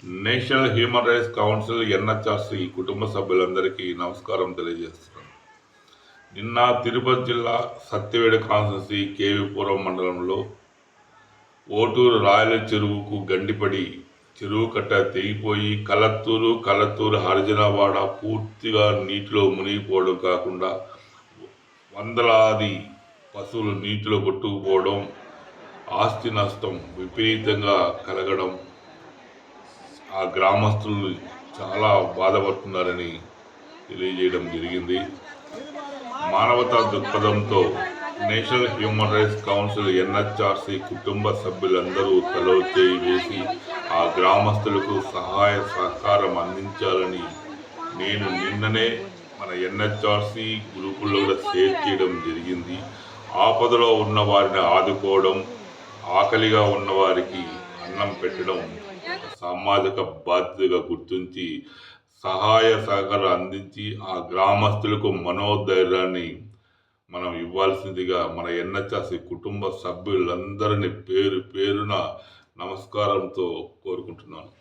National human rights council NHRC కుటుంబ సభ్యులందరికీ నమస్కారం తెలియజేస్తున్నాను. నిన్న తిరుపతి జిల్లా సత్యవేడ కాన్స్టిట్యున్సీ కేవీపురం మండలంలో ఓటూరు రాయల చెరువుకు గండిపడి చెరువు కట్ట తెగిపోయి కలత్తూరు హరిజనవాడ పూర్తిగా నీటిలో మునిగిపోవడం కాకుండా వందలాది పశువులు నీటిలో కొట్టుకుపోవడం, ఆస్తి నష్టం విపరీతంగా కలగడం, ఆ గ్రామస్తులు చాలా బాధపడుతున్నారని తెలియజేయడం జరిగింది. మానవతా దృక్పథంతో national human rights council NHRC కుటుంబ సభ్యులందరూ తలో చేయి వేసి ఆ గ్రామస్తులకు సహాయ సహకారం అందించాలని నేను నిన్ననే మన ఎన్హెచ్ఆర్సి గ్రూపుల్లో కూడా షేర్ చేయడం జరిగింది. ఆపదలో ఉన్న వారిని ఆదుకోవడం, ఆకలిగా ఉన్న వారికి అన్నం పెట్టడం సామాజిక బాధ్యతగా గుర్తించి సహాయ సహకారాలు అందించి ఆ గ్రామస్తులకు మనోధైర్యాన్ని మనం ఇవ్వాల్సిందిగా మన ఎన్హెచ్ఆర్సి కుటుంబ సభ్యులందరినీ పేరు పేరున నమస్కారంతో కోరుకుంటున్నాను.